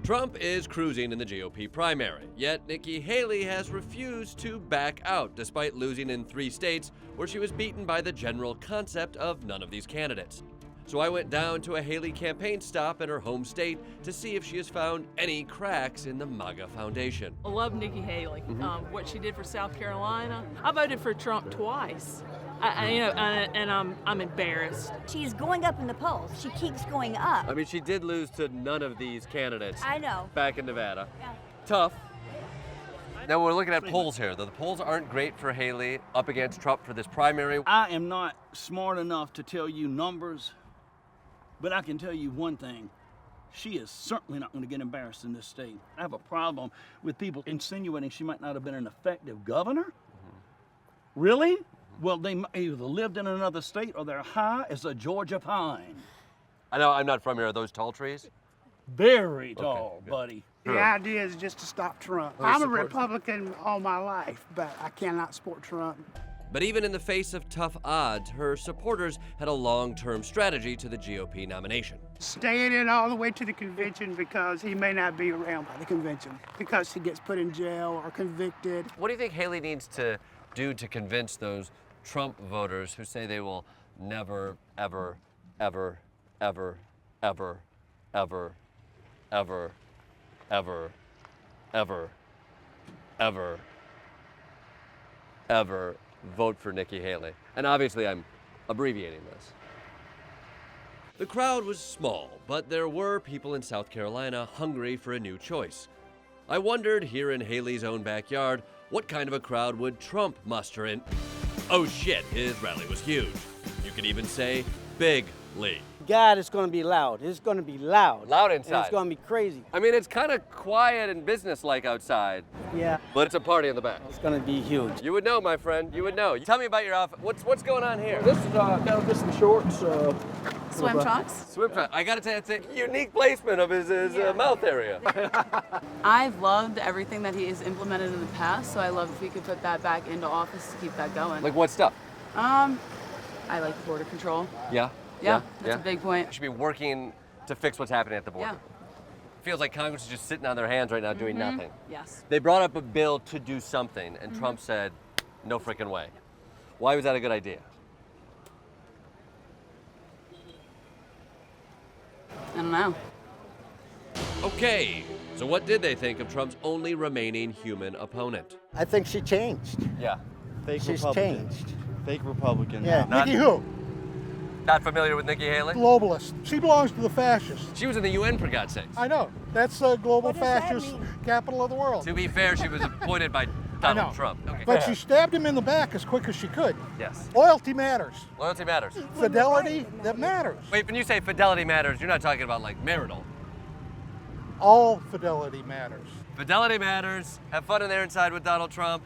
Trump is cruising in the GOP primary, yet Nikki Haley has refused to back out despite losing in 3 states where she was beaten by the general concept of none of these candidates. So I went down to a Haley campaign stop in her home state to see if she has found any cracks in the MAGA foundation. I love Nikki Haley. What she did for South Carolina. I voted for Trump twice. I'm embarrassed. She's going up in the polls. She keeps going up. I mean, she did lose to none of these candidates. I know. Back in Nevada. Yeah. Tough. Now we're looking at polls here. The polls aren't great for Haley up against Trump for this primary. I am not smart enough to tell you numbers, but I can tell you one thing. She is certainly not going to get embarrassed in this state. I have a problem with people insinuating she might not have been an effective governor. Mm-hmm. Really? Well, they either lived in another state or they're high as a Georgia pine. I know I'm not from here. Are those tall trees? Very tall, buddy. The idea is just to stop Trump. I'm a Republican all my life, but I cannot support Trump. But even in the face of tough odds, her supporters had a long-term strategy to the GOP nomination. Staying in all the way to the convention because he may not be around by the convention because he gets put in jail or convicted. What do you think Haley needs to do to convince those Trump voters who say they will never, ever, ever, ever, ever, ever, ever, ever, ever, ever, ever vote for Nikki Haley? And obviously I'm abbreviating this. The crowd was small, but there were people in South Carolina hungry for a new choice. I wondered here in Haley's own backyard, what kind of a crowd would Trump muster in? Oh shit, his rally was huge. You could even say bigly. God, it's going to be loud. It's going to be loud. Loud And inside. it's going to be crazy. I mean, it's kind of quiet and business-like outside, Yeah, but it's a party in the back. it's going to be huge. You would know, my friend. You would know. Tell me about your outfit. What's going on here? This is kind of just some shorts. Swim trunks? Swim trunk. I gotta tell you, it's a unique placement of his mouth area. I've loved everything that he has implemented in the past, so I love if we could put that back into office to keep that going. Like what stuff? I like the border control. Yeah. Yeah, that's a big point. We should be working to fix what's happening at the border. Yeah. Feels like Congress is just sitting on their hands right now doing nothing. Yes. They brought up a bill to do something, and Trump said, no freaking way. Why was that a good idea? I don't know. Okay, so what did they think of Trump's only remaining human opponent? I think she changed. Yeah. Fake She's Republican. changed. Fake Republican. Yeah. Not- Nikki who? Not familiar with Nikki Haley? Globalist. She belongs to the fascists. She was in the UN, for God's sakes. I know. That's the global What does that fascist mean? capital of the world. To be fair, she was appointed by I Donald know. Trump. Okay. But she stabbed him in the back as quick as she could. Yes. Loyalty matters. Loyalty matters. Fidelity, that matters. Wait, when you say fidelity matters, you're not talking about like marital. All fidelity matters. Fidelity matters. Have fun in there inside with Donald Trump.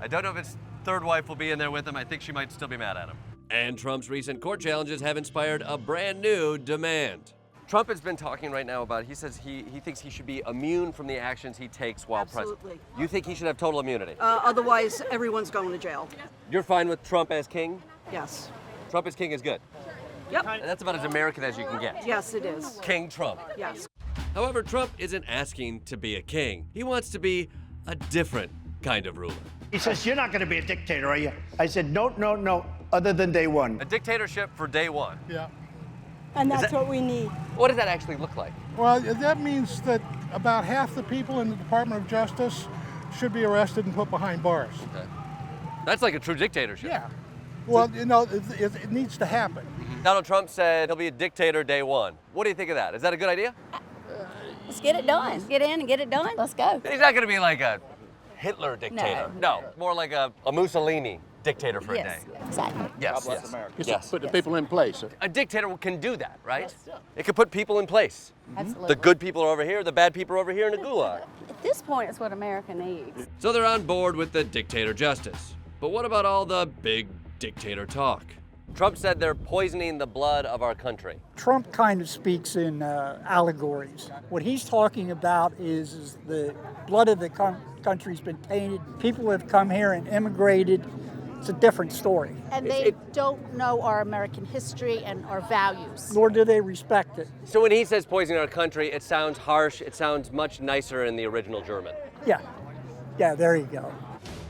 I don't know if his third wife will be in there with him. I think she might still be mad at him. And Trump's recent court challenges have inspired a brand new demand. Trump has been talking right now about, he says he thinks he should be immune from the actions he takes while president. Absolutely. You think he should have total immunity? Otherwise, everyone's going to jail. You're fine with Trump as king? Yes. Trump as king is good. Yep. And that's about as American as you can get. Yes, it is. King Trump. Yes. However, Trump isn't asking to be a king. He wants to be a different kind of ruler. He says, "You're not going to be a dictator, are you?" I said, "No, no, no, other than day one." A dictatorship for day one. Yeah. And that's that- what we need. What does that actually look like? Well, that means that about half the people in the Department of Justice should be arrested and put behind bars. Okay. That's like a true dictatorship. Yeah. Well, you know, it needs to happen. Donald Trump said he'll be a dictator day one. What do you think of that? Is that a good idea? Let's get it done. Get in and get it done. Let's go. He's not going to be like a Hitler dictator. No, more like a Mussolini dictator for a day. Exactly. Yes. bless Yes. America. Yes. Put the people in place. A dictator can do that, right? It can put people in place. Absolutely. The good people are over here, the bad people are over here in a gulag. At this point, it's what America needs. So they're on board with the dictator justice. But what about all the big dictator talk? Trump said they're poisoning the blood of our country. Trump kind of speaks in allegories. What he's talking about is the blood of the country's been tainted. People have come here and immigrated It's a different story. And they don't know our American history and our values. Nor do they respect it. So when he says poisoning our country, it sounds harsh. It sounds much nicer in the original German. Yeah. Yeah, there you go.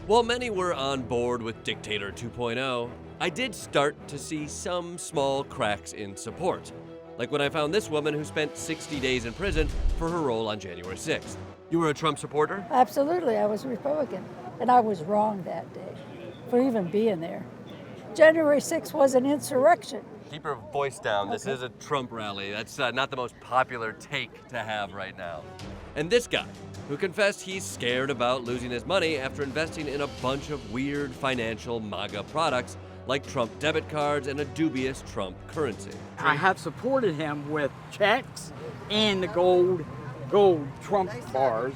While many were on board with Dictator 2.0, I did start to see some small cracks in support. Like when I found this woman who spent 60 days in prison for her role on January 6th. You were a Trump supporter? Absolutely, I was a Republican. And I was wrong that day for even being there. January 6th was an insurrection. Keep your voice down. This is a Trump rally. That's not the most popular take to have right now. And this guy, who confessed he's scared about losing his money after investing in a bunch of weird financial MAGA products like Trump debit cards and a dubious Trump currency. I have supported him with checks and the gold Trump bars,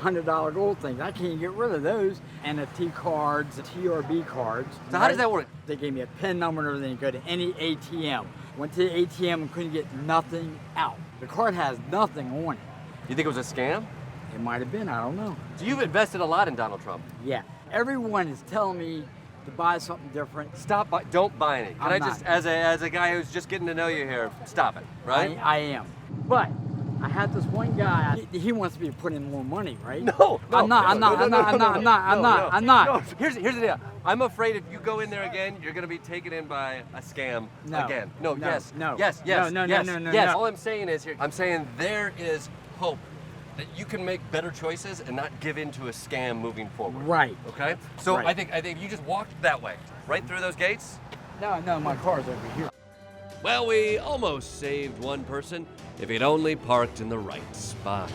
$100 gold things. I can't get rid of those. And the T cards, the TRB cards. So how does that work? They gave me a PIN number and everything. Go to any ATM. Went to the ATM and couldn't get nothing out. The card has nothing on it. You think it was a scam? It might have been, I don't know. So you've invested a lot in Donald Trump. Yeah. Everyone is telling me to buy something different. Stop, don't buy any. Can I'm I not. just, as a guy who's just getting to know you here, stop it, right? I am. But I had this one guy, he wants me to put in more money, right? No, I'm not. Here's the deal. I'm afraid if you go in there again, you're going to be taken in by a scam again. Yes. All I'm saying is here, I'm saying there is hope that you can make better choices and not give in to a scam moving forward. Right. Okay? So Right. I think you just walked that way, right through those gates. No, my car's over here. Well, we almost saved one person if he'd only parked in the right spot.